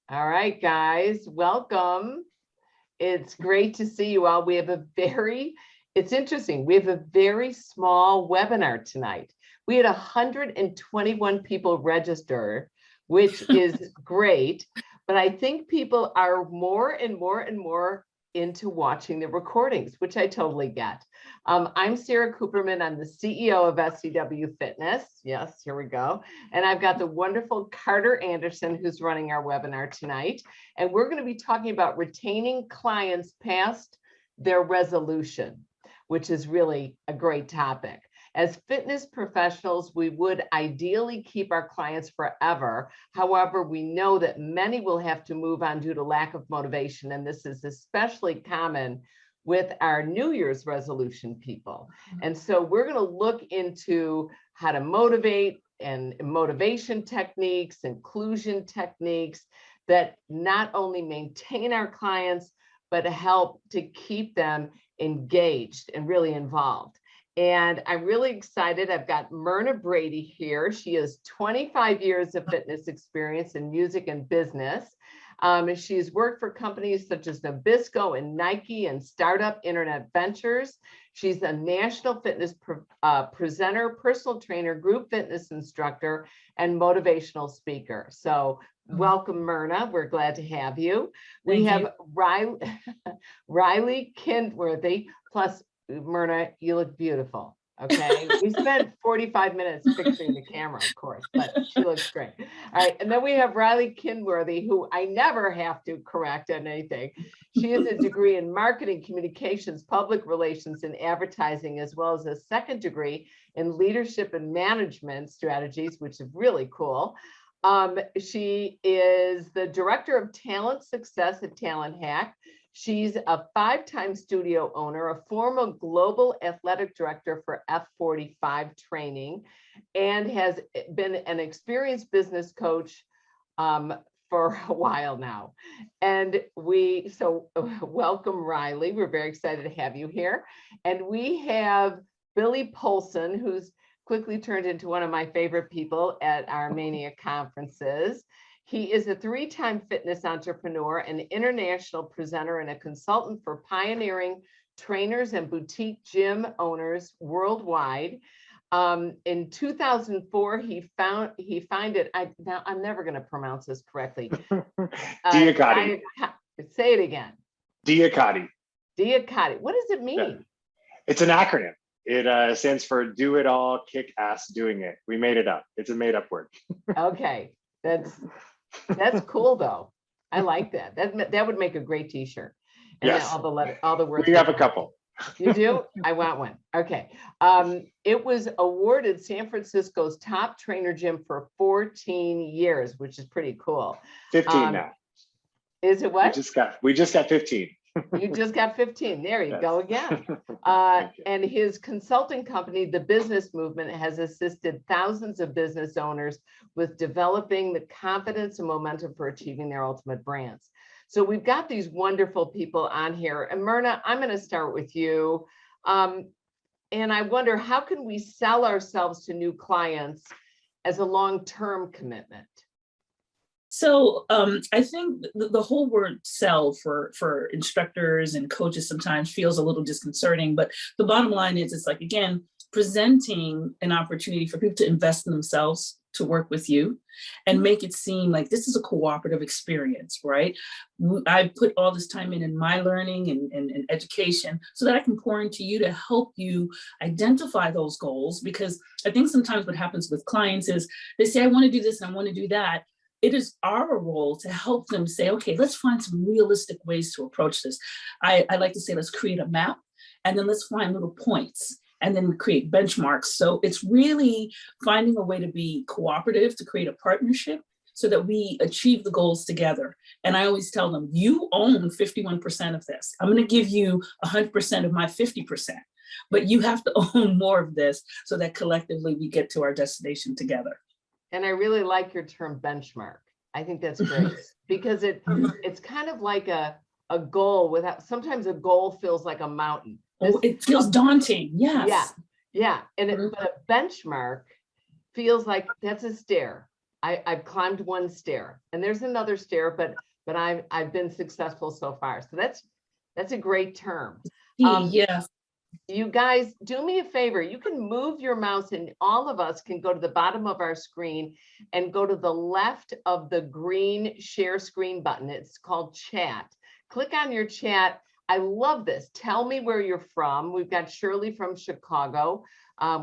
All right, guys, welcome. It's great to see you all. It's interesting. We have a very small webinar tonight. We had 121 people register, which is great, but I think people are more and more into watching the recordings, which I totally get. I'm Sara Kooperman. I'm the CEO of SCW Fitness. Yes, here we go. And I've got the wonderful Carter Anderson, who's running our webinar tonight. And we're going to be talking about retaining clients past their resolution, which is really a great topic. As fitness professionals, we would ideally keep our clients forever. However, we know that many will have to move on due to lack of motivation, and this is especially common with our New Year's resolution people. And so we're going to look into how to motivate and motivation techniques, inclusion techniques that not only maintain our clients, but help to keep them engaged and really involved. And I'm really excited. I've got Myrna Brady here. She has 25 years of fitness experience in music and business. She's worked for companies such as Nabisco and Nike and Startup Internet Ventures. She's a national fitness presenter, personal trainer, group fitness instructor, and motivational speaker. So welcome, Myrna. We're glad to have you. We have Riley Kinworthy, plus Myrna, you look beautiful. Okay, we spent 45 minutes fixing the camera, of course, but she looks great. All right, and then we have Riley Kinworthy, who I never have to correct on anything. She has a degree in marketing, communications, public relations, and advertising, as well as a second degree in leadership and management strategies, which is really cool. She is the director of talent success at Talent Hack. She's a 5-time studio owner, a former global athletic director for F45 training, and has been an experienced business coach for a while now. And welcome, Riley. We're very excited to have you here. And we have Billy Polson, who's quickly turned into one of my favorite people at our Mania conferences. He is a 3-time fitness entrepreneur, an international presenter, and a consultant for pioneering trainers and boutique gym owners worldwide. In 2004, he founded, now I'm never going to pronounce this correctly. DIAKADI. Say it again. DIAKADI. DIAKADI. What does it mean? Yeah. It's an acronym. It stands for Do It All, Kick Ass Doing It. We made it up. It's a made up word. Okay, that's cool though. I like that. That would make a great T-shirt. And yes. All the words. We have a couple. You do? I want one. Okay. It was awarded San Francisco's top trainer gym for 14 years, which is pretty cool. 15 now. Is it what? We just got 15. You just got 15. There you go again. And his consulting company, The Business Movement, has assisted thousands of business owners with developing the confidence and momentum for achieving their ultimate brands. So we've got these wonderful people on here. And Myrna, I'm going to start with you. And I wonder, how can we sell ourselves to new clients as a long-term commitment? So I think the whole word sell for instructors and coaches sometimes feels a little disconcerting, but the bottom line is, it's like, again, presenting an opportunity for people to invest in themselves to work with you and make it seem like this is a cooperative experience, right? I put all this time in my learning and education so that I can pour into you to help you identify those goals. Because I think sometimes what happens with clients is they say, I want to do this and I want to do that. It is our role to help them say, okay, let's find some realistic ways to approach this. I like to say, let's create a map, and then let's find little points, and then create benchmarks. So it's really finding a way to be cooperative, to create a partnership so that we achieve the goals together. And I always tell them, you own 51% of this. I'm going to give you 100% of my 50%, but you have to own more of this so that collectively we get to our destination together. And I really like your term benchmark. I think that's great because it's kind of like a goal without, sometimes a goal feels like a mountain. It feels daunting. Yes. Yeah. And but a benchmark feels like that's a stair. I've climbed one stair, and there's another stair, but I've been successful so far. So that's a great term. Yeah. You guys, do me a favor. You can move your mouse, and all of us can go to the bottom of our screen and go to the left of the green share screen button. It's called chat. Click on your chat. I love this. Tell me where you're from. We've got Shirley from Chicago.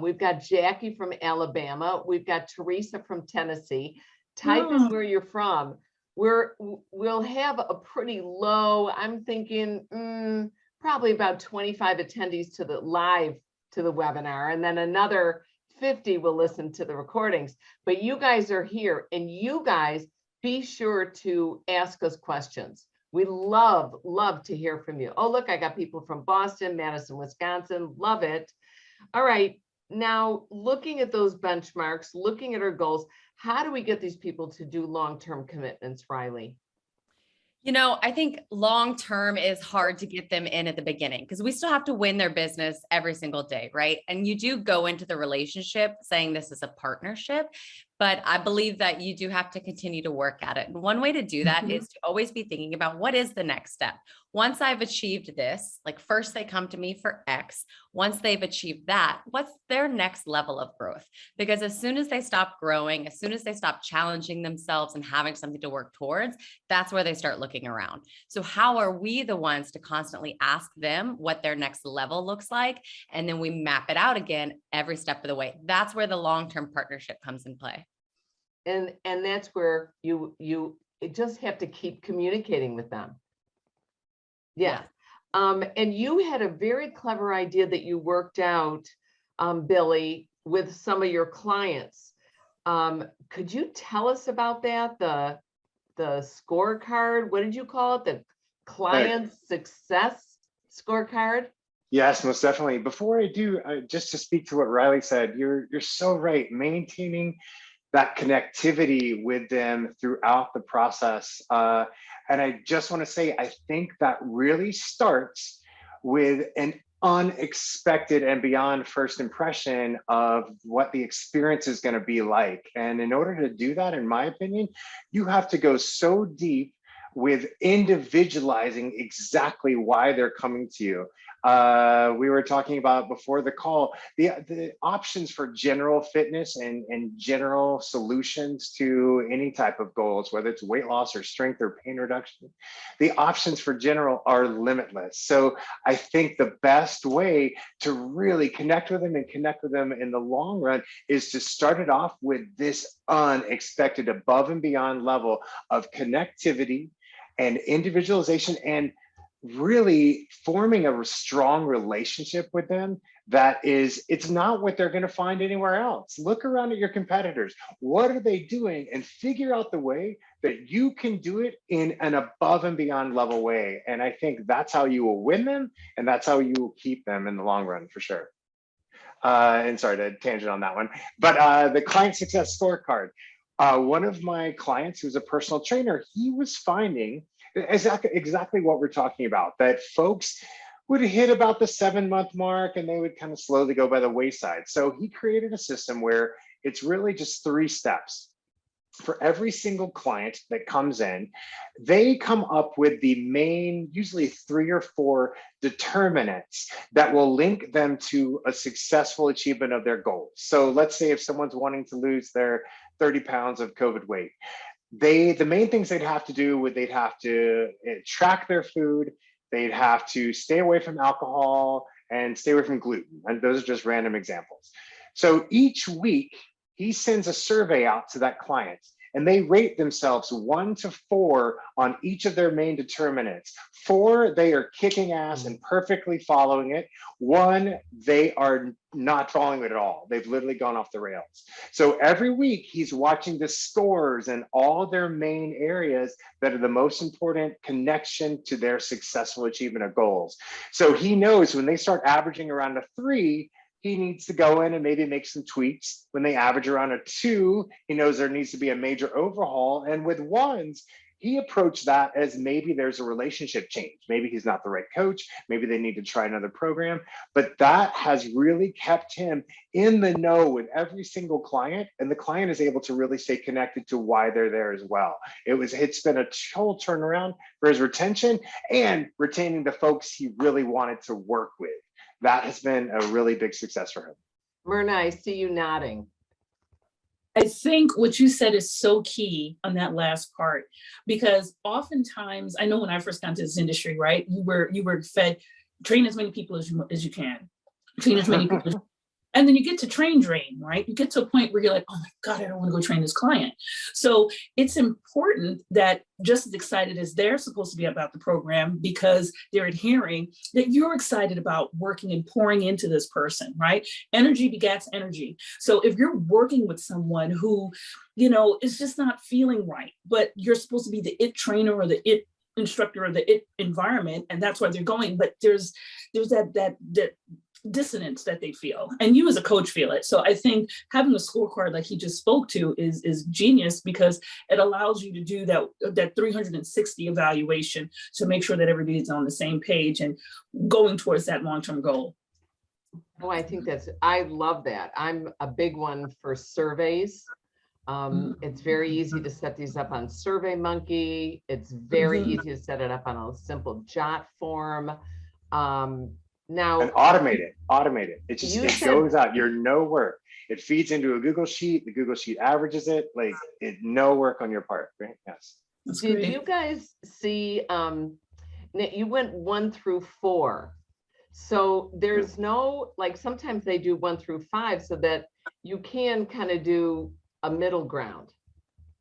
We've got Jackie from Alabama. We've got Teresa from Tennessee. Type in where you're from. We'll have a pretty low, I'm thinking, probably about 25 attendees to the webinar, and then another 50 will listen to the recordings. But you guys are here, and you guys be sure to ask us questions. We love to hear from you. Oh, look, I got people from Boston, Madison, Wisconsin. Love it. All right. Now, looking at those benchmarks, looking at our goals, how do we get these people to do long-term commitments, Riley? You know, I think long-term is hard to get them in at the beginning because we still have to win their business every single day, right? And you do go into the relationship saying this is a partnership, but I believe that you do have to continue to work at it. And one way to do that is to always be thinking about what is the next step. Once I've achieved this, like first they come to me for X. Once they've achieved that, what's their next level of growth? Because as soon as they stop growing, as soon as they stop challenging themselves and having something to work towards, that's where they start looking around. So how are we the ones to constantly ask them what their next level looks like? And then we map it out again every step of the way. That's where the long-term partnership comes in play. And that's where you just have to keep communicating with them. Yeah. And you had a very clever idea that you worked out, Billy, with some of your clients. Could you tell us about that? The scorecard, what did you call it? The client success scorecard? Yes, most definitely. Before I do, just to speak to what Riley said, you're so right. Maintaining that connectivity with them throughout the process. And I just want to say, I think that really starts with an unexpected and beyond first impression of what the experience is going to be like. And in order to do that, in my opinion, you have to go so deep with individualizing exactly why they're coming to you. We were talking about before the call, the options for general fitness and general solutions to any type of goals, whether it's weight loss or strength or pain reduction, the options for general are limitless. So I think the best way to really connect with them and connect with them in the long run is to start it off with this unexpected above and beyond level of connectivity and individualization, and really forming a strong relationship with them that is, it's not what they're going to find anywhere else. Look around at your competitors. What are they doing? And figure out the way that you can do it in an above and beyond level way. And I think that's how you will win them, and that's how you will keep them in the long run, for sure. And sorry to tangent on that one, but the client success scorecard. One of my clients, who's a personal trainer, he was finding exactly what we're talking about, that folks would hit about the 7-month mark and they would kind of slowly go by the wayside. So he created a system where it's really just 3 steps. For every single client that comes in, they come up with the main, usually 3 or 4 determinants that will link them to a successful achievement of their goals. So let's say if someone's wanting to lose their 30 pounds of COVID weight, the main things they'd have to do would, they'd have to track their food, they'd have to stay away from alcohol and stay away from gluten. And those are just random examples. So each week, he sends a survey out to that client, and they rate themselves 1 to 4 on each of their main determinants. 4, they are kicking ass and perfectly following it. 1, they are not following it at all. They've literally gone off the rails. So every week he's watching the scores and all their main areas that are the most important connection to their successful achievement of goals. So he knows when they start averaging around a 3, he needs to go in and maybe make some tweaks. When they average around a 2, he knows there needs to be a major overhaul. And with 1s, he approached that as maybe there's a relationship change. Maybe he's not the right coach. Maybe they need to try another program. But that has really kept him in the know with every single client. And the client is able to really stay connected to why they're there as well. It's been a whole turnaround for his retention and retaining the folks he really wanted to work with. That has been a really big success for him. Myrna, I see you nodding. I think what you said is so key on that last part, because oftentimes, I know when I first got into this industry, right, you were fed, train as many people as you can, train as many people, and then you get to train drain, right? You get to a point where you're like, oh my God, I don't want to go train this client. So it's important that just as excited as they're supposed to be about the program because they're adhering, that you're excited about working and pouring into this person, right? Energy begets energy. So if you're working with someone who, is just not feeling right, but you're supposed to be the it trainer or the it instructor or the it environment, and that's why they're going, but there's that dissonance that they feel, and you as a coach feel it. So I think having a scorecard like he just spoke to is genius, because it allows you to do that 360 evaluation to make sure that everybody's on the same page and going towards that long-term goal. Oh, I love that. I'm a big one for surveys. It's very easy to set these up on SurveyMonkey. It's very easy to set it up on a simple jot form. Now, and automate it. It goes out. You're no work. It feeds into a Google Sheet. The Google Sheet averages it. Like no work on your part, right? Yes. Did you guys see? You went 1 through 4, so there's no, like, sometimes they do 1 through 5 so that you can kind of do a middle ground.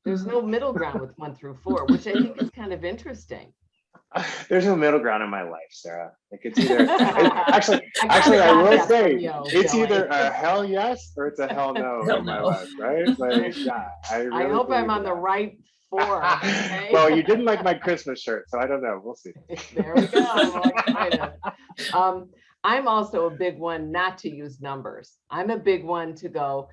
There's no middle ground with 1 through 4, which I think is kind of interesting. There's no middle ground in my life, Sarah. Like it's either actually I will say it's either a hell yes or it's a hell no in my life, right? Like yeah, I hope I'm on the right 4. Okay? Well, you didn't like my Christmas shirt, so I don't know. We'll see. There we go. I'm also a big one not to use numbers. I'm a big one to go,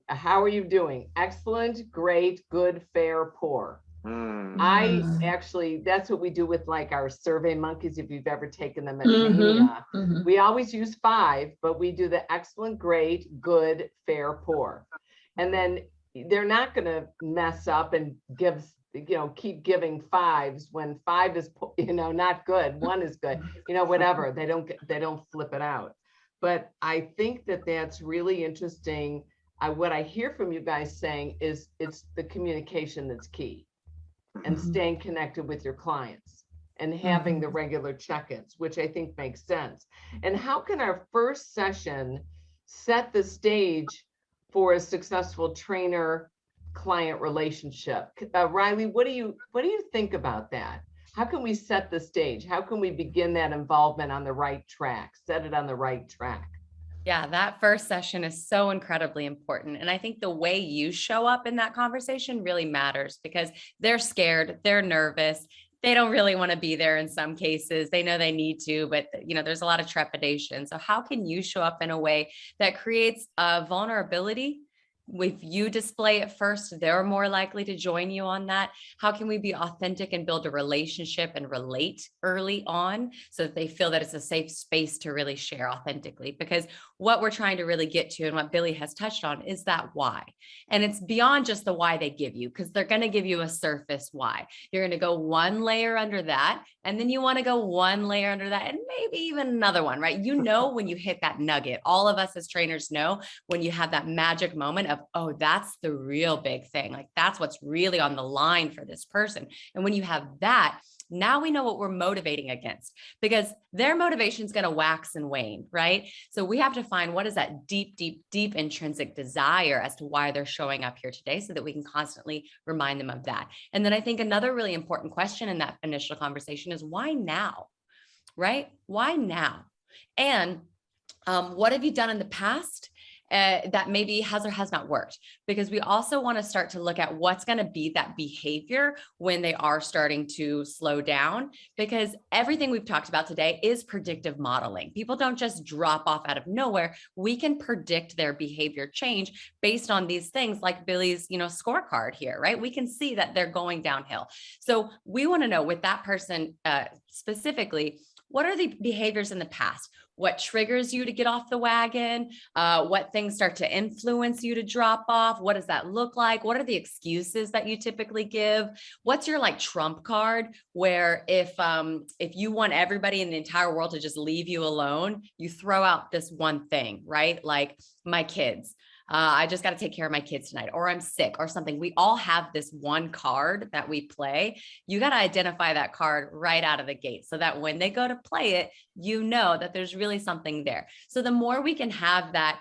how are you doing? Excellent, great, good, fair, poor. That's what we do with like our Survey Monkeys. If you've ever taken them at Mania, we always use 5, but we do the excellent, great, good, fair, poor. And then they're not going to mess up and keep giving 5s when 5 is, not good. 1 is good, whatever. They don't flip it out. But I think that that's really interesting. What I hear from you guys saying is it's the communication that's key. And staying connected with your clients and having the regular check-ins, which I think makes sense. And how can our first session set the stage for a successful trainer-client relationship? Riley, what do you think about that? How can we set the stage? How can we begin that involvement on the right track, set it on the right track? Yeah, that first session is so incredibly important. And I think the way you show up in that conversation really matters, because they're scared, they're nervous, they don't really want to be there in some cases. They know they need to, but there's a lot of trepidation. So how can you show up in a way that creates a vulnerability? If you display it first, they're more likely to join you on that. How can we be authentic and build a relationship and relate early on so that they feel that it's a safe space to really share authentically? Because what we're trying to really get to, and what Billy has touched on, is that why. And it's beyond just the why they give you, because they're going to give you a surface why. You're going to go one layer under that, and then you want to go one layer under that, and maybe even another one, right? When you hit that nugget, all of us as trainers know when you have that magic moment of, oh, that's the real big thing. Like that's what's really on the line for this person. And when you have that, now we know what we're motivating against, because their motivation is going to wax and wane, right? So we have to find what is that deep, deep, deep intrinsic desire as to why they're showing up here today, so that we can constantly remind them of that. And then I think another really important question in that initial conversation is, why now, right? Why now? And what have you done in the past? that maybe has or has not worked, because we also want to start to look at what's going to be that behavior when they are starting to slow down, because everything we've talked about today is predictive modeling. People don't just drop off out of nowhere. We can predict their behavior change based on these things like Billy's, scorecard here, right? We can see that they're going downhill. So we want to know with that person specifically, what are the behaviors in the past? What triggers you to get off the wagon? What things start to influence you to drop off? What does that look like? What are the excuses that you typically give? What's your trump card, where if you want everybody in the entire world to just leave you alone, you throw out this one thing, right? Like my kids. I just got to take care of my kids tonight, or I'm sick or something. We all have this one card that we play. You got to identify that card right out of the gate so that when they go to play it, that there's really something there. So the more we can have that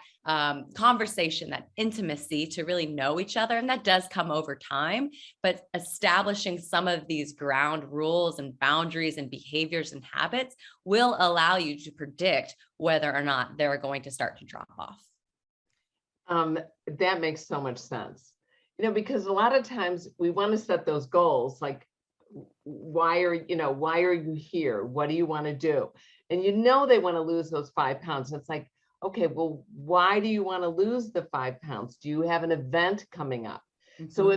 conversation, that intimacy to really know each other, and that does come over time, but establishing some of these ground rules and boundaries and behaviors and habits will allow you to predict whether or not they're going to start to drop off. That makes so much sense, because a lot of times we want to set those goals, like, why are you here? What do you want to do? And they want to lose those 5 pounds. And it's like, okay, well, why do you want to lose the 5 pounds? Do you have an event coming up? Mm-hmm. So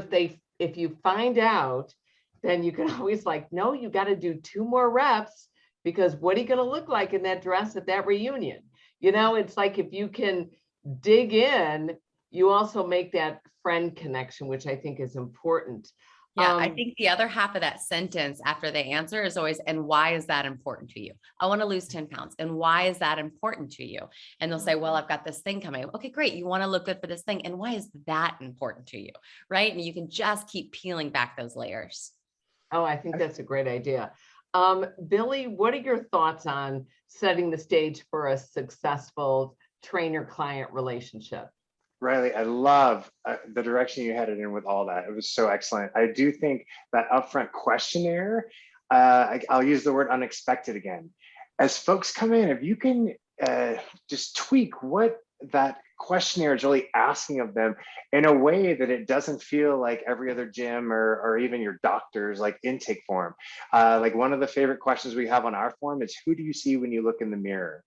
if you find out, then you can always no, you got to do 2 more reps, because what are you going to look like in that dress at that reunion? It's like, if you can dig in, you also make that friend connection, which I think is important. Yeah, I think the other half of that sentence after the answer is always, and why is that important to you? I want to lose 10 pounds. And why is that important to you? And they'll say, well, I've got this thing coming. Okay, great. You want to look good for this thing. And why is that important to you? Right. And you can just keep peeling back those layers. Oh, I think that's a great idea. Billy, what are your thoughts on setting the stage for a successful trainer-client relationship? Riley, I love the direction you headed in with all that. It was so excellent. I do think that upfront questionnaire, I'll use the word unexpected again. As folks come in, if you can just tweak what that questionnaire is really asking of them in a way that it doesn't feel like every other gym or even your doctor's intake form. One of the favorite questions we have on our form is, who do you see when you look in the mirror?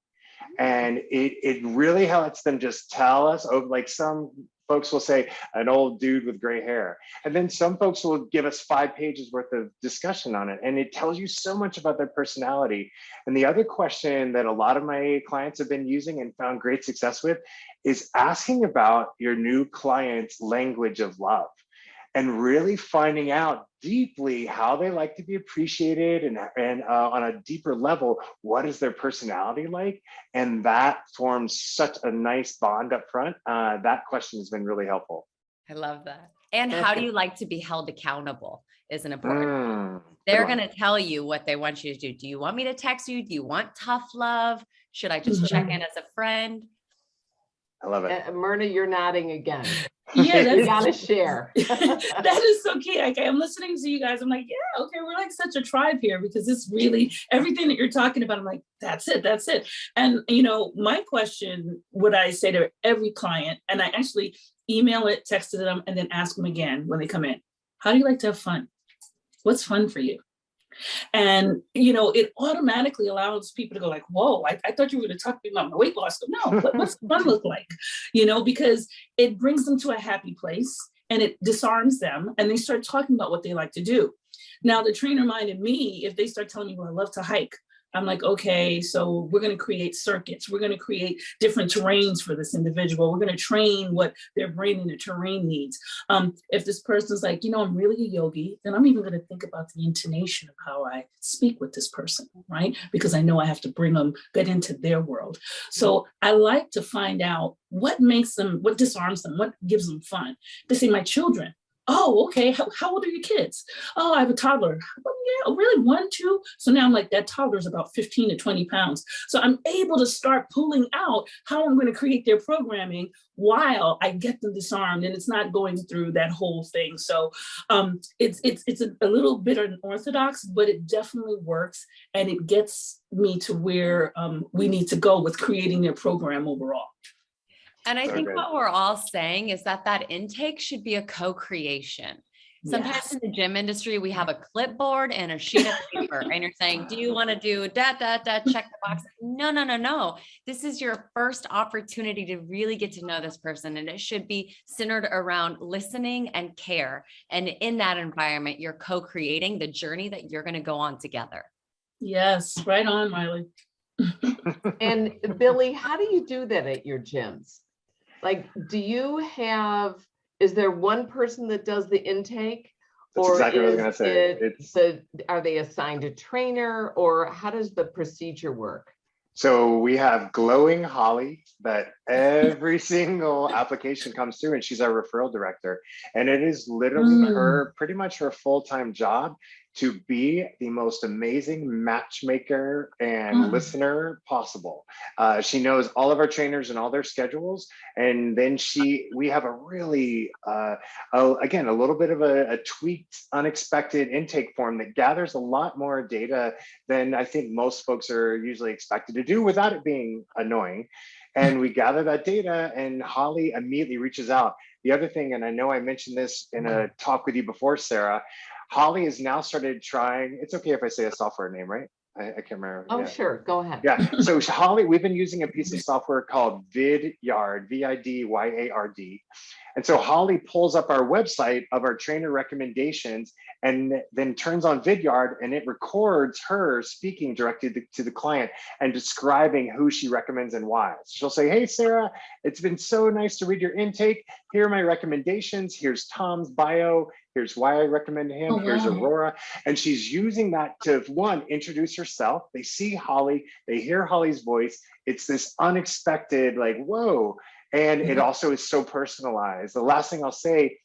And it really lets them just tell us, some folks will say an old dude with gray hair. And then some folks will give us 5 pages worth of discussion on it. And it tells you so much about their personality. And the other question that a lot of my clients have been using and found great success with is asking about your new client's language of love, and really finding out deeply how they like to be appreciated, and on a deeper level, what is their personality like? And that forms such a nice bond up front. That question has been really helpful. I love that. And how do you like to be held accountable is an important. They're going to tell you what they want you to do. Do you want me to text you? Do you want tough love? Should I just check in as a friend? I love it. Myrna, you're nodding again. Yeah, you gotta share. That is so key. I'm listening to you guys. I'm like, yeah, okay, we're such a tribe here, because it's really everything that you're talking about. I'm like, that's it. And my question, what I say to every client, and I actually email it, text to them, and then ask them again when they come in, how do you like to have fun? What's fun for you? And, it automatically allows people to go whoa, I thought you were going to talk to me about my weight loss. No, what's fun look like? Because it brings them to a happy place, and it disarms them, and they start talking about what they like to do. Now, the trainer mind in me, if they start telling me, well, I love to hike, I'm like, okay, so we're going to create circuits. We're going to create different terrains for this individual. We're going to train what their brain and the terrain needs. If this person's like, I'm really a yogi, then I'm even going to think about the intonation of how I speak with this person, right? Because I know I have to get into their world. So I like to find out what disarms them, what gives them fun. They say, my children. Oh, okay. How old are your kids? Oh, I have a toddler. Oh, yeah, really? 1, 2? So now I'm like, that toddler is about 15 to 20 pounds. So I'm able to start pulling out how I'm going to create their programming while I get them disarmed, and it's not going through that whole thing. So it's a little bit unorthodox, but it definitely works, and it gets me to where we need to go with creating their program overall. And I So think good. what we're all saying is that that intake should be a co-creation. Sometimes Yes. in the gym industry, we have a clipboard and a sheet of paper, and you're saying, do you want to do check the box? No, no, no, no. This is your first opportunity to really get to know this person. And it should be centered around listening and care. And in that environment, you're co-creating the journey that you're going to go on together. Yes, right on, Riley. And Billy, how do you do that at your gyms? Like, is there one person that does the intake? That's Or exactly what I was is gonna say. are they assigned a trainer, or how does the procedure work? So we have glowing Holly that every single application comes through, and she's our referral director. And it is literally pretty much her full-time job to be the most amazing matchmaker and listener possible. She knows all of our trainers and all their schedules. And then we have a really, again, a little bit of a tweaked, unexpected intake form that gathers a lot more data than I think most folks are usually expected to do without it being annoying. And we gather that data, and Holly immediately reaches out. The other thing, and I know I mentioned this in a talk with you before, Sarah, Holly has now started trying, it's okay if I say a software name, right? I can't remember. Oh, Yeah. sure, go ahead. Yeah, so Holly, we've been using a piece of software called Vidyard, Vidyard. And so Holly pulls up our website of our trainer recommendations and then turns on Vidyard, and it records her speaking directly to the client and describing who she recommends and why. So she'll say, hey, Sarah, it's been so nice to read your intake. Here are my recommendations. Here's Tom's bio. Here's why I recommend him. Oh, Here's wow. Aurora. And she's using that to, one, introduce herself. They see Holly, they hear Holly's voice. It's this unexpected, like, whoa. And it also is so personalized. The last thing I'll say,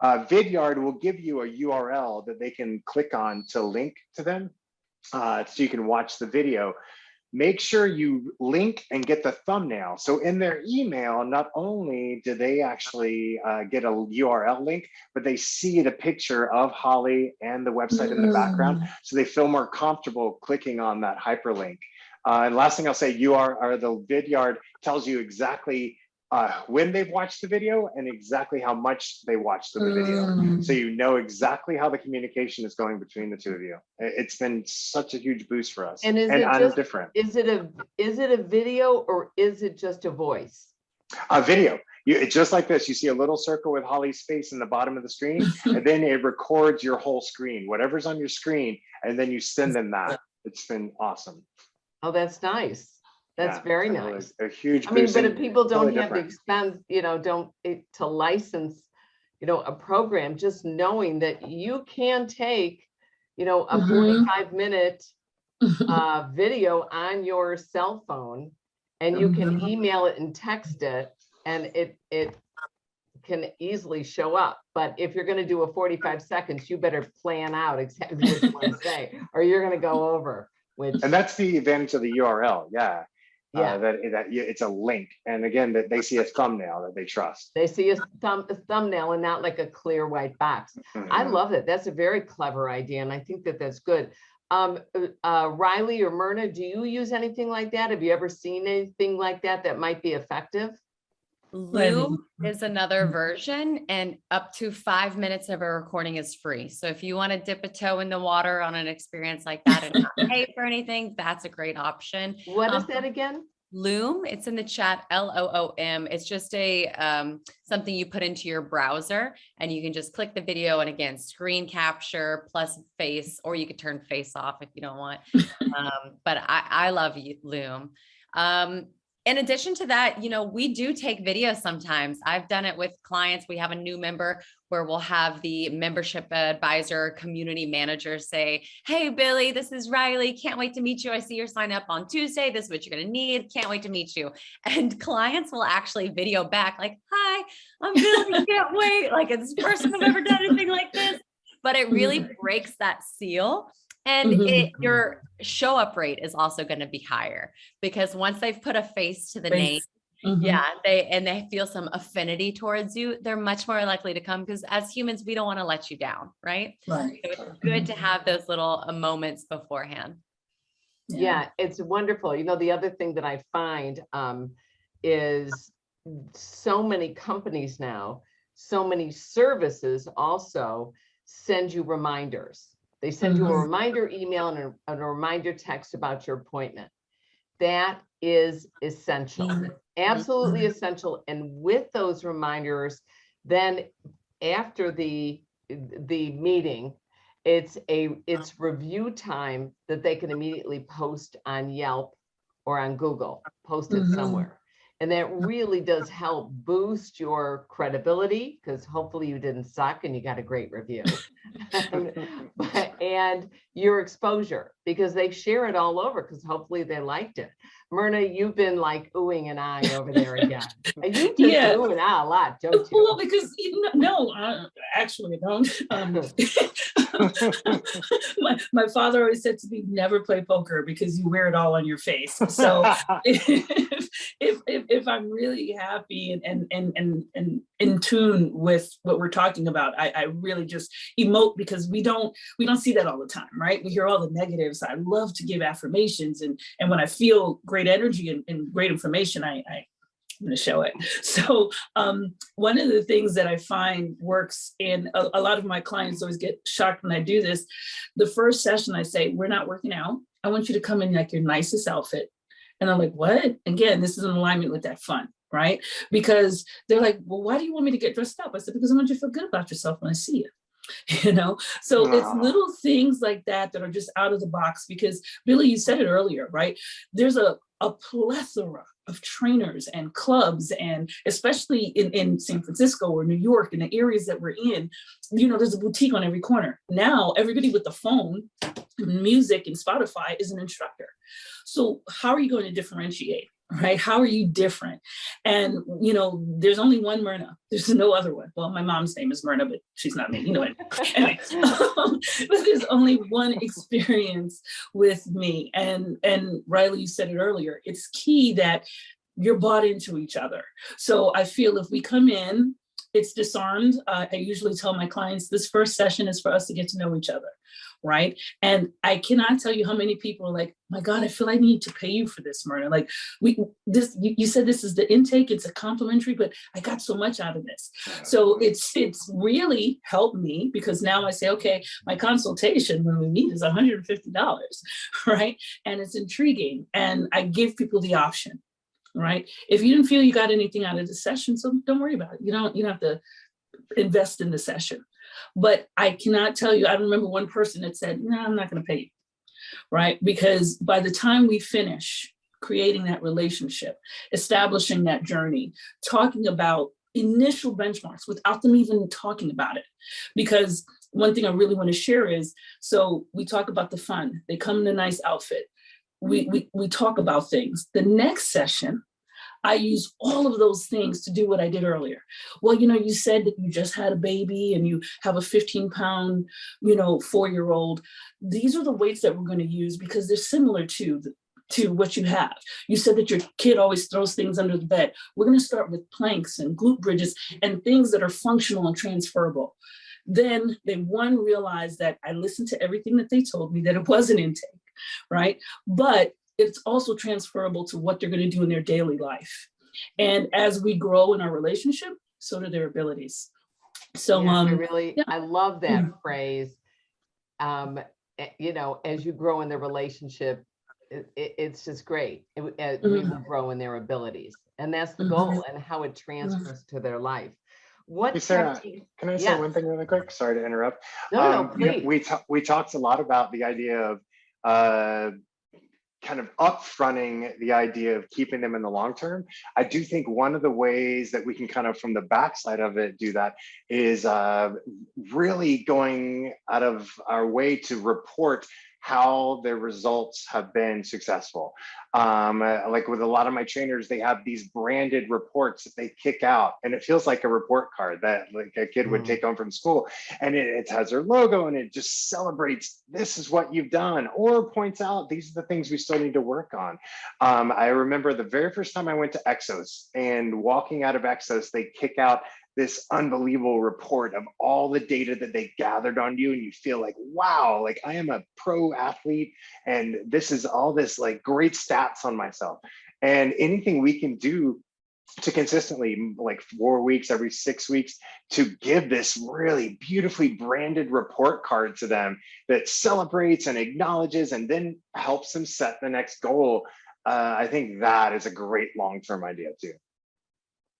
Vidyard will give you a URL that they can click on to link to them, so you can watch the video. Make sure you link and get the thumbnail. So in their email, not only do they actually get a URL link, but they see the picture of Holly and the website in the background. So they feel more comfortable clicking on that hyperlink. And last thing I'll say, the Vidyard tells you exactly when they've watched the video and exactly how much they watched the video. So you know exactly how the communication is going between the two of you. It's been such a huge boost for us. And is it a video, or is it just a voice? A video. It's just like this. You see a little circle with Holly's face in the bottom of the screen, and then it records your whole screen, whatever's on your screen, and then you send them that. It's been awesome. Oh, that's nice. That's very nice. A huge boost. I mean, but if people don't totally have the expense, to license, a program, just knowing that you can take, a 45-minute video on your cell phone, and you can email it and text it, and it can easily show up. But if you're going to do a 45 seconds, you better plan out exactly what you want to say, or you're going to go over. And that's the advantage of the URL. Yeah. Yeah, that it's a link, and again, that they see a thumbnail that they trust. They see a thumbnail and not like a clear white box. I love it. That's a very clever idea, and I think that that's good. Riley or Myrna, do you use anything like that? Have you ever seen anything like that might be effective? Loom is another version, and up to 5 minutes of a recording is free. So if you want to dip a toe in the water on an experience like that and not pay for anything, that's a great option. What is that again? Loom, it's in the chat, LOOM. It's just a something you put into your browser, and you can just click the video, and again, screen capture plus face, or you could turn face off if you don't want. But I love Loom. In addition to that, we do take videos sometimes. I've done it with clients. We have a new member where we'll have the membership advisor, community manager say, hey, Billy, this is Riley. Can't wait to meet you. I see your sign up on Tuesday. This is what you're going to need. Can't wait to meet you. And clients will actually video back like, hi, I'm Billy. Can't wait. Like, it's the first time I've ever done anything like this. But it really breaks that seal. And your show up rate is also going to be higher, because once they've put a face to the name, they feel some affinity towards you, they're much more likely to come, because as humans, we don't want to let you down, right? Right. So it's good to have those little moments beforehand. Yeah, it's wonderful. The other thing that I find is so many companies now, so many services also send you reminders. They send you a reminder email and a reminder text about your appointment. That is essential, absolutely essential. And with those reminders, then after the meeting, it's review time that they can immediately post on Yelp or on Google, post it somewhere. And that really does help boost your credibility, because hopefully you didn't suck and you got a great review. And your exposure, because they share it all over, because hopefully they liked it. Myrna, you've been like oohing and eyeing over there again. You just ooh and ah a lot, don't you? Well, because actually I don't. My father always said to me, never play poker because you wear it all on your face. So if I'm really happy and in tune with what we're talking about, I really just emote, because we don't see that all the time, right? We hear all the negatives. I love to give affirmations, and when I feel great energy and great information, I'm going to show it. So one of the things that I find works, and a lot of my clients always get shocked when I do this. The first session I say, we're not working out. I want you to come in like your nicest outfit. And I'm like, what? Again, this is in alignment with that fun, right? Because they're like, well, why do you want me to get dressed up? I said, because I want you to feel good about yourself when I see you. You know, so it's little things like that that are just out of the box, because Billy, you said it earlier, right? There's a plethora of trainers and clubs, and especially in San Francisco or New York, in the areas that we're in, you know, there's a boutique on every corner. Now, everybody with the phone, music, and Spotify is an instructor. So how are you going to differentiate? Right? How are you different? And, you know, there's only one Myrna. There's no other one. Well, my mom's name is Myrna, but she's not me. You know it. Anyway, but there's only one experience with me. And Riley, you said it earlier. It's key that you're bought into each other. So I feel if we come in, it's disarmed. I usually tell my clients this first session is for us to get to know each other. Right. And I cannot tell you how many people are like, my God, I feel I need to pay you for this, Myrna. Like you said, this is the intake, it's a complimentary, but I got so much out of this. So it's really helped me, because now I say, okay, my consultation when we meet is $150, right? And it's intriguing. And I give people the option, right? If you didn't feel you got anything out of the session, so don't worry about it. You don't have to invest in the session. But I cannot tell you, I remember one person that said, no, I'm not going to pay you, right? Because by the time we finish creating that relationship, establishing that journey, talking about initial benchmarks without them even talking about it. Because one thing I really want to share is, so we talk about the fun, they come in a nice outfit. We talk about things. The next session, I use all of those things to do what I did earlier. Well, you know, you said that you just had a baby and you have a 15-pound, 4-year-old. These are the weights that we're going to use because they're similar to what you have. You said that your kid always throws things under the bed. We're going to start with planks and glute bridges and things that are functional and transferable. Then they realized that I listened to everything that they told me, that it was an intake, right? But it's also transferable to what they're going to do in their daily life. And as we grow in our relationship, so do their abilities. So I love that phrase. As you grow in the relationship, it's just great. We will grow in their abilities. And that's the goal, and how it transfers to their life. Hey, Sarah, can I say one thing really quick? Sorry to interrupt. No, please. We talked a lot about the idea of kind of upfronting the idea of keeping them in the long term. I do think one of the ways that we can kind of, from the backside of it, do that is really going out of our way to report how their results have been successful. Like with a lot of my trainers, they have these branded reports that they kick out, and it feels like a report card that like a kid would take home from school, and it has their logo, and it just celebrates, this is what you've done, or points out these are the things we still need to work on. I remember the very first time I went to Exos, and walking out of Exos, they kick out this unbelievable report of all the data that they gathered on you, and you feel like, wow, like I am a pro athlete, and this is all this like great stats on myself. And anything we can do to consistently, like 4 weeks, every 6 weeks, to give this really beautifully branded report card to them that celebrates and acknowledges and then helps them set the next goal. I think that is a great long-term idea too.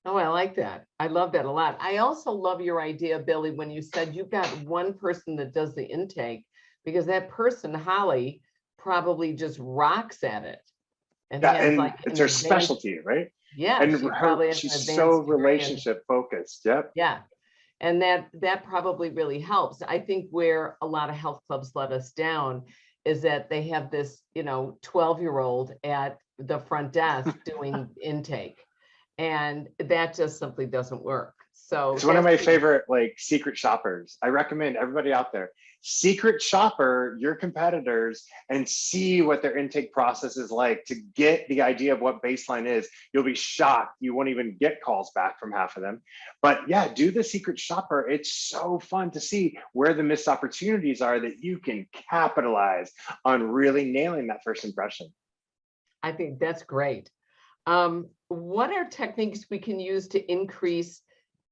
Oh, I like that. I love that a lot. I also love your idea, Billy, when you said you've got one person that does the intake, because that person, Holly, probably just rocks at it. And Yeah, has and like it's an her advanced, specialty, right? yeah, And she probably has an she's advanced so degree in- relationship focused. Yep. Yeah. And that probably really helps. I think where a lot of health clubs let us down is that they have this, 12-year-old at the front desk doing intake. And that just simply doesn't work. So It's one of my that's- favorite like secret shoppers. I recommend everybody out there, secret shopper your competitors and see what their intake process is like to get the idea of what baseline is. You'll be shocked. You won't even get calls back from half of them. But yeah, do the secret shopper. It's so fun to see where the missed opportunities are that you can capitalize on really nailing that first impression. I think that's great. What are techniques we can use to increase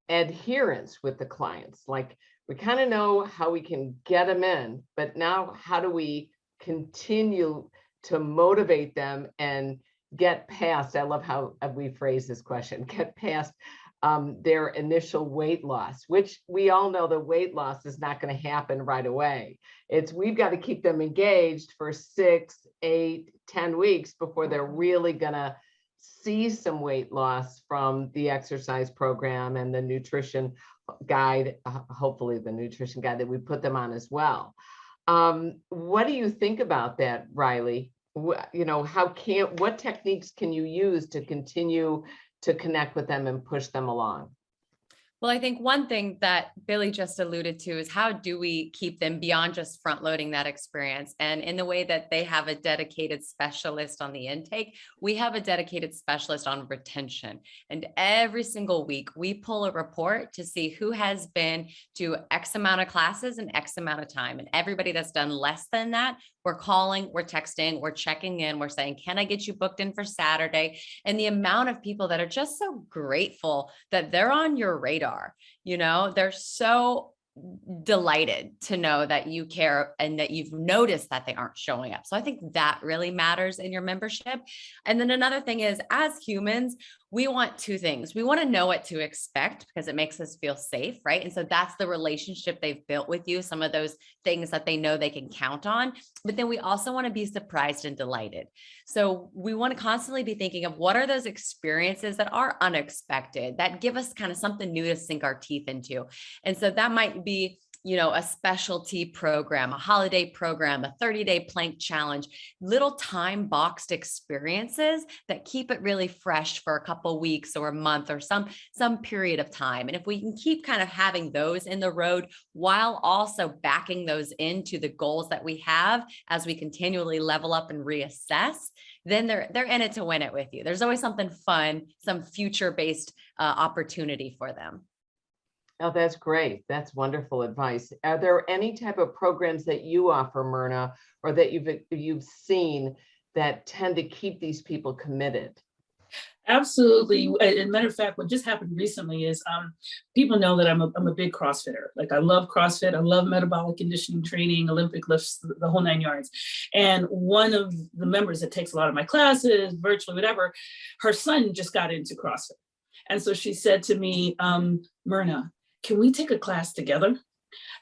adherence with the clients? Like, we kind of know how we can get them in, but now how do we continue to motivate them and get past, I love how we phrase this question, get past their initial weight loss, which we all know the weight loss is not going to happen right away. We've got to keep them engaged for 6, 8, 10 weeks before they're really going to see some weight loss from the exercise program and the nutrition guide, hopefully the nutrition guide that we put them on as well. What do you think about that, Riley? What techniques can you use to continue to connect with them and push them along? Well, I think one thing that Billy just alluded to is how do we keep them beyond just front loading that experience? And in the way that they have a dedicated specialist on the intake, we have a dedicated specialist on retention. And every single week we pull a report to see who has been to X amount of classes in X amount of time. And everybody that's done less than that, we're calling, we're texting, we're checking in, we're saying, can I get you booked in for Saturday? And the amount of people that are just so grateful that they're on your radar. They're so delighted to know that you care and that you've noticed that they aren't showing up. So I think that really matters in your membership. And then another thing is, as humans, we want two things. We want to know what to expect because it makes us feel safe, right? And so that's the relationship they've built with you, some of those things that they know they can count on. But then we also want to be surprised and delighted. So we want to constantly be thinking of what are those experiences that are unexpected, that give us kind of something new to sink our teeth into. And so that might be, a specialty program, a holiday program, a 30-day plank challenge, little time boxed experiences that keep it really fresh for a couple weeks or a month or some period of time. And if we can keep kind of having those in the road while also backing those into the goals that we have as we continually level up and reassess, then they're in it to win it with you. There's always something fun, some future-based opportunity for them. Oh, that's great. That's wonderful advice. Are there any type of programs that you offer, Myrna, or that you've seen that tend to keep these people committed? Absolutely. As a matter of fact, what just happened recently is people know that I'm a big CrossFitter. Like, I love CrossFit. I love metabolic conditioning training, Olympic lifts, the whole 9 yards. And one of the members that takes a lot of my classes, virtually, whatever, her son just got into CrossFit. And so she said to me, Myrna, can we take a class together?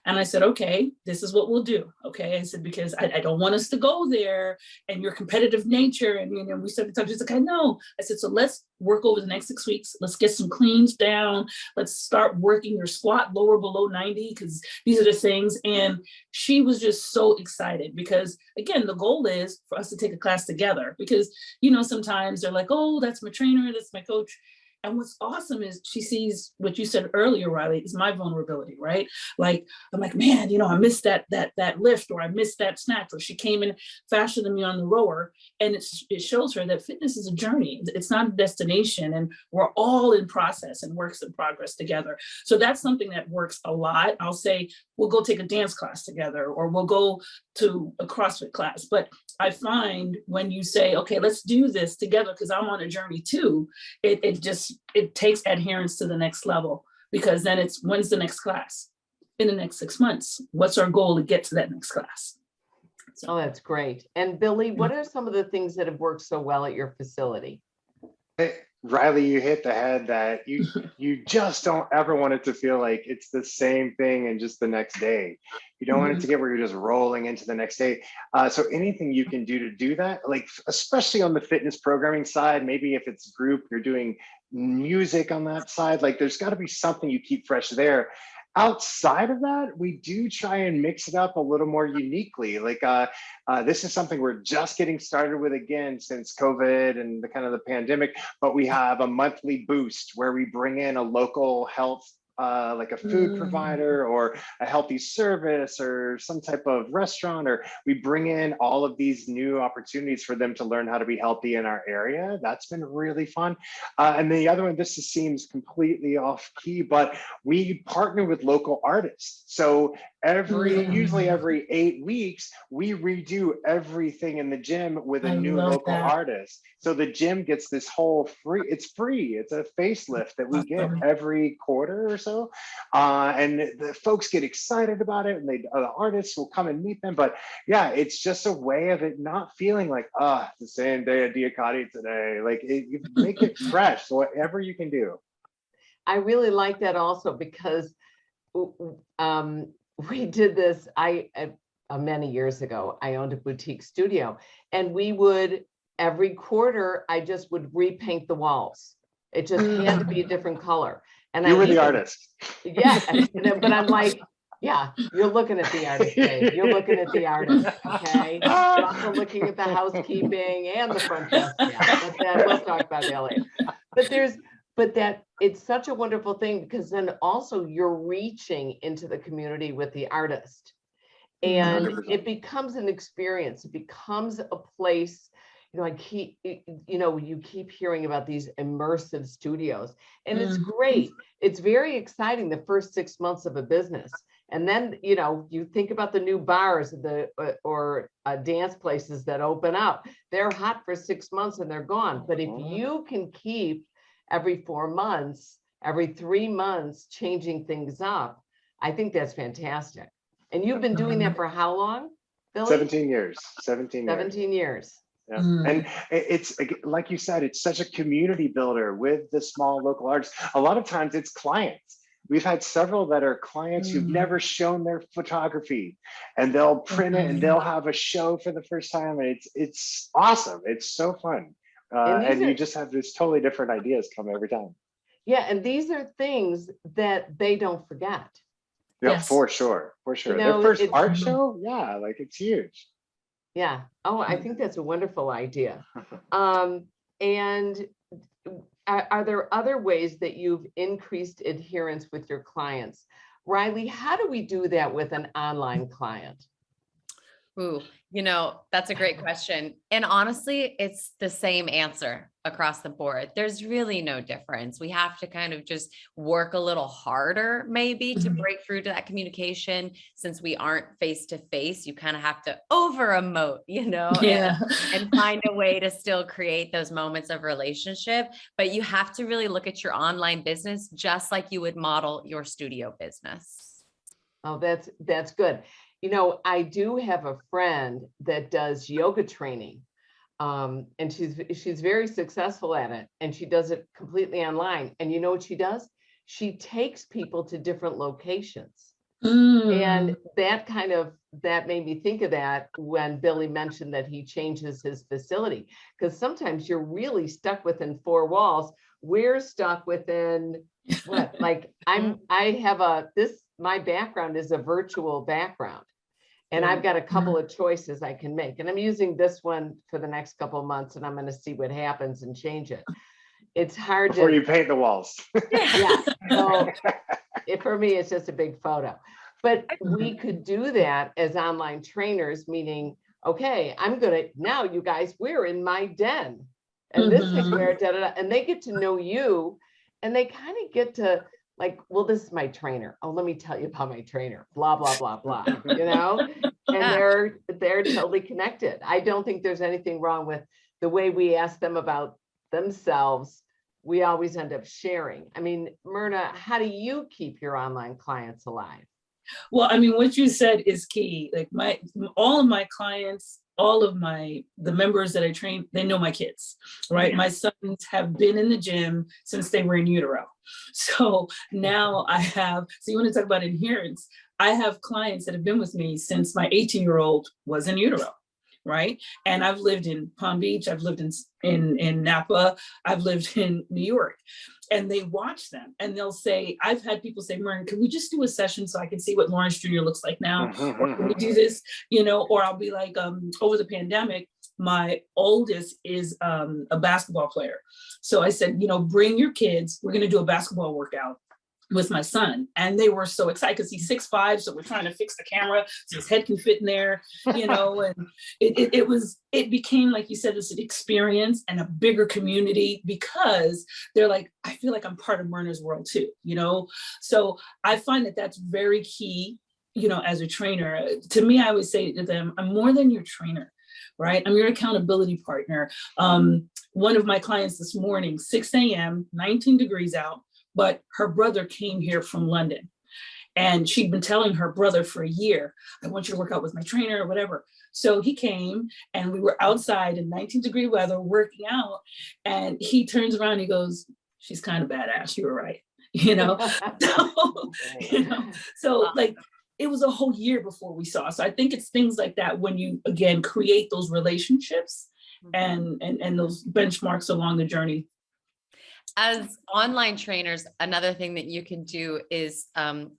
And I said, okay, this is what we'll do. Okay. I said, because I don't want us to go there and your competitive nature. And, we started talking, she's like, I know. I said, so let's work over the next 6 weeks. Let's get some cleans down. Let's start working your squat lower below 90, because these are the things. And she was just so excited because, again, the goal is for us to take a class together because, sometimes they're like, oh, that's my trainer, that's my coach. And what's awesome is she sees what you said earlier, Riley, is my vulnerability, right? Like, I'm like, man, I missed that lift, or I missed that snatch, or she came in faster than me on the rower. And it shows her that fitness is a journey. It's not a destination. And we're all in process and works in progress together. So that's something that works a lot. I'll say, we'll go take a dance class together, or we'll go to a CrossFit class. But I find when you say, okay, let's do this together because I'm on a journey too, it just it takes adherence to the next level, because then it's, when's the next class? In the next 6 months. What's our goal to get to that next class? Oh, that's great. And Billy, what are some of the things that have worked so well at your facility? Hey, Riley, you hit the head that you just don't ever want it to feel like it's the same thing and just the next day. You don't want it to get where you're just rolling into the next day. So anything you can do to do that, like especially on the fitness programming side, maybe if it's group, you're doing music on that side, like there's got to be something you keep fresh there. Outside of that, we do try and mix it up a little more uniquely. Like this is something we're just getting started with again since COVID and the kind of the pandemic, but we have a monthly boost where we bring in a local health, like a food provider or a healthy service or some type of restaurant, or we bring in all of these new opportunities for them to learn how to be healthy in our area. That's been really fun. And the other one, this seems completely off key, but we partner with local artists. So usually every 8 weeks, we redo everything in the gym with a new local artist. So the gym gets this whole it's free. It's a facelift that we get every quarter or so. And the folks get excited about it, and the artists will come and meet them. But yeah, it's just a way of it not feeling like, it's the same day at DIAKADI today. Like you make it fresh, so whatever you can do. I really like that also, because we did this, many years ago, I owned a boutique studio, and we would, every quarter, I just would repaint the walls. It just had to be a different color. And you were the artist. Yeah, but I'm like, yeah, you're looking at the artist, Dave. You're looking at the artist, okay? You're also looking at the housekeeping and the front desk. Yeah, but we'll talk about that later. But that it's such a wonderful thing, because then also you're reaching into the community with the artist, and 100%. it becomes an experience. It becomes a place. You keep hearing about these immersive studios, and it's great. It's very exciting the first 6 months of a business. And then, you think about the new bars, or dance places that open up. They're hot for 6 months and they're gone. But if you can keep every 4 months, every 3 months, changing things up, I think that's fantastic. And you've been doing that for how long, Billy? 17 years. 17 years. Yeah. And it's like you said, it's such a community builder with the small local artists. A lot of times it's clients. We've had several that are clients who've never shown their photography, and they'll print it and they'll have a show for the first time. And it's awesome. It's so fun. And you just have this totally different ideas come every time. Yeah. And these are things that they don't forget. Yeah, Yes. for sure. Their first art show, yeah, like it's huge. Yeah. Oh, I think that's a wonderful idea. And are there other ways that you've increased adherence with your clients? Riley, how do we do that with an online client? Ooh, that's a great question. And honestly, it's the same answer across the board. There's really no difference. We have to kind of just work a little harder, maybe, to break through to that communication. Since we aren't face to face, you kind of have to over emote, and find a way to still create those moments of relationship. But you have to really look at your online business just like you would model your studio business. Oh, that's good. I do have a friend that does yoga training, and she's very successful at it, and she does it completely online. And you know what she does? She takes people to different locations. And that made me think of that when Billy mentioned that he changes his facility, because sometimes you're really stuck within 4 walls. We're stuck within what? Like my background is a virtual background, and I've got a couple of choices I can make, and I'm using this one for the next couple of months, and I'm going to see what happens and change it. It's hard before you paint the walls. Yeah. So for me, it's just a big photo. But we could do that as online trainers, meaning, okay, now you guys, we're in my den, and this is where, and they get to know you, and they kind of get to, like, well, this is my trainer. Oh, let me tell you about my trainer, blah, blah, blah, blah, and they're totally connected. I don't think there's anything wrong with the way we ask them about themselves we always end up sharing. I mean, Myrna, how do you keep your online clients alive? Well, I mean, what you said is key. Like all of my clients, all of the members that I train, they know my kids, right? My sons have been in the gym since they were in utero. So now so you want to talk about adherence? I have clients that have been with me since my 18-year-old was in utero, right? And I've lived in Palm Beach, I've lived in Napa, I've lived in New York. And they watch them and they'll say, I've had people say, Myrna, can we just do a session so I can see what Lawrence Jr. looks like now? Or can we do this? Or I'll be like, over the pandemic, my oldest is a basketball player. So I said, bring your kids. We're going to do a basketball workout with my son. And they were so excited because he's 6'5". So we're trying to fix the camera so his head can fit in there, and it became, like you said, it's an experience and a bigger community because they're like, I feel like I'm part of Myrna's world too, So I find that that's very key, as a trainer. To me, I would say to them, I'm more than your trainer, right? I'm your accountability partner. One of my clients this morning, 6 a.m., 19 degrees out, but her brother came here from London. And she'd been telling her brother for a year, I want you to work out with my trainer or whatever. So he came and we were outside in 19-degree weather working out. And he turns around and he goes, she's kind of badass. You were right. So like, it was a whole year before we saw. So I think it's things like that when you, again, create those relationships and those benchmarks along the journey. As online trainers, another thing that you can do is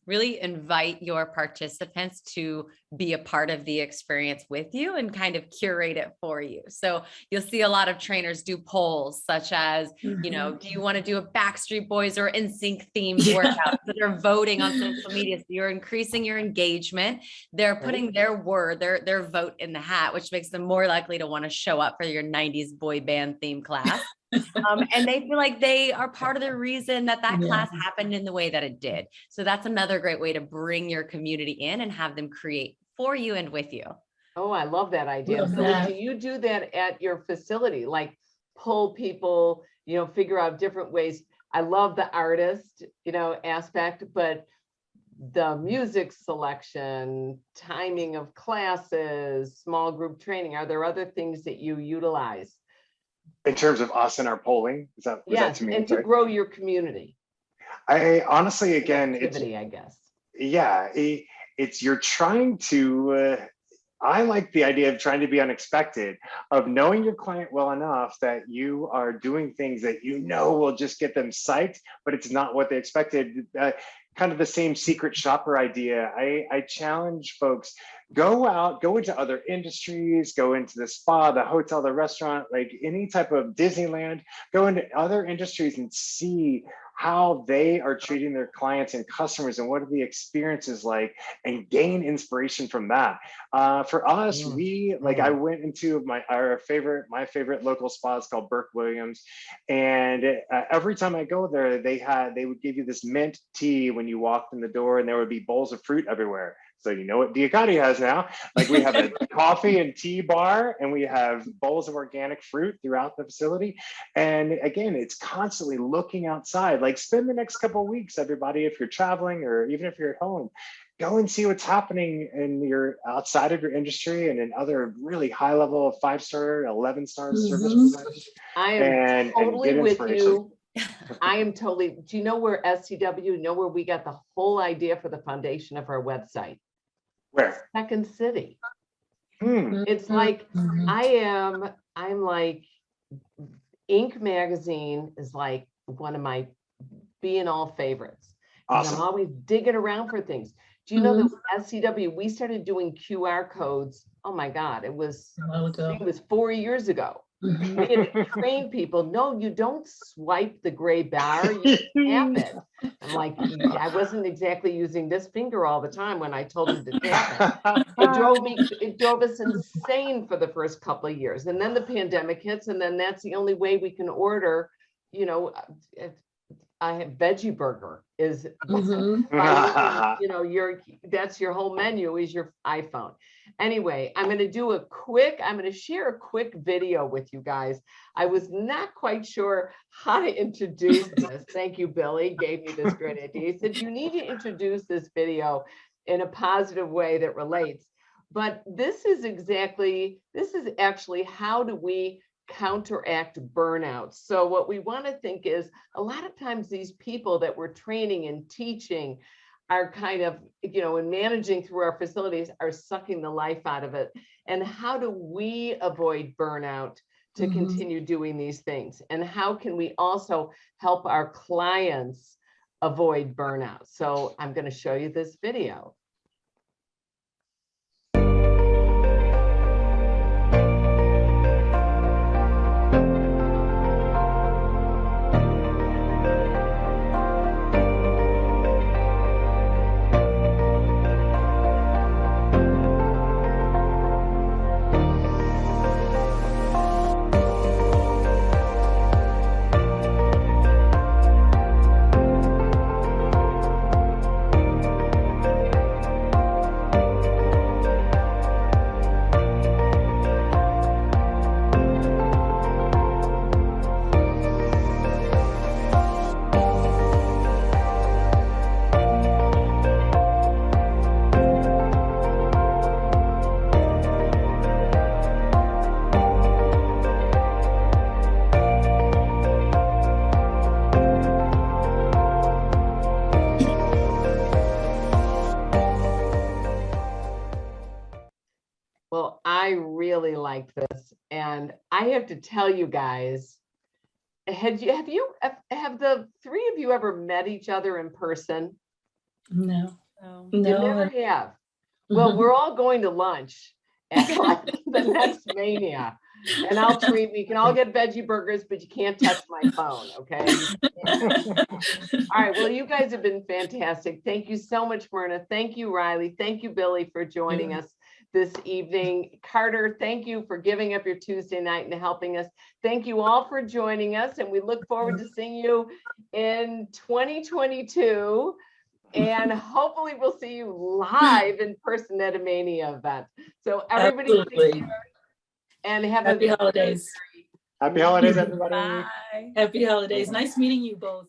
really invite your participants to be a part of the experience with you and kind of curate it for you. So you'll see a lot of trainers do polls such as, do you want to do a Backstreet Boys or NSYNC themed workout? So they're voting on social media. So you're increasing your engagement. They're putting their word, their vote in the hat, which makes them more likely to want to show up for your 90s boy band theme class. And they feel like they are part of the reason that class happened in the way that it did. So that's another great way to bring your community in and have them create for you and with you. Oh, I love that idea. So do you do that at your facility? Like pull people, figure out different ways. I love the artist, aspect, but the music selection, timing of classes, small group training, are there other things that you utilize? In terms of us and our polling, is that to me? And to grow your community. I honestly, again, I guess. Yeah, you're trying to. I like the idea of trying to be unexpected, of knowing your client well enough that you are doing things that will just get them psyched, but it's not what they expected. Kind of the same secret shopper idea. I challenge folks, go into other industries, go into the spa, the hotel, the restaurant, like any type of Disneyland, go into other industries and see how they are treating their clients and customers and what are the experiences like, and gain inspiration from that. For us, I went into my favorite local spa is called Burke Williams. And every time I go there, they would give you this mint tea when you walked in the door, and there would be bowls of fruit everywhere. So you know what DIAKADI has now? Like we have a coffee and tea bar, and we have bowls of organic fruit throughout the facility. And again, it's constantly looking outside. Like spend the next couple of weeks, everybody, if you're traveling or even if you're at home, go and see what's happening in your outside of your industry and in other really high level 5-star, 11-star service providers. I am totally with you. I am totally. Do you know where SCW? Where we got the whole idea for the foundation of our website? Where? Second City. It's like I'm like Inc. magazine is like one of my be and all favorites. Awesome. I'm always digging around for things. Do you know that with SCW we started doing QR codes? Oh my God, it was 4 years ago. We had to train people. No, you don't swipe the gray bar. You tap it. I'm like, I wasn't exactly using this finger all the time when I told him to tap it. It drove us insane for the first couple of years. And then the pandemic hits, and then that's the only way we can order, veggie burger is, Mhm. you know, that's your whole menu is your iPhone. Anyway, I'm going to share a quick video with you guys. I was not quite sure how to introduce this. Thank you, Billy, gave me this great idea. He said, you need to introduce this video in a positive way that relates. But this is actually how do we counteract burnout. So what we want to think is a lot of times these people that we're training and teaching are kind of, you know, and managing through our facilities are sucking the life out of it. And how do we avoid burnout to Mhm. continue doing these things? And how can we also help our clients avoid burnout? So I'm going to show you this video. Well, I really like this, and I have to tell you guys, have the three of you ever met each other in person? No. So, You No. never have. Well, Mhm. we're all going to lunch at like the next Mania, and we can all get veggie burgers, but you can't touch my phone, okay? All right, well, you guys have been fantastic. Thank you so much, Myrna. Thank you, Riley. Thank you, Billy, for joining us this evening. Carter, thank you for giving up your Tuesday night and helping us. Thank you all for joining us, and we look forward to seeing you in 2022. And hopefully we'll see you live in person at a Mania event. So everybody take Absolutely. care and have Happy a holidays. Happy holidays, everybody. bye. Happy holidays. Nice meeting you both.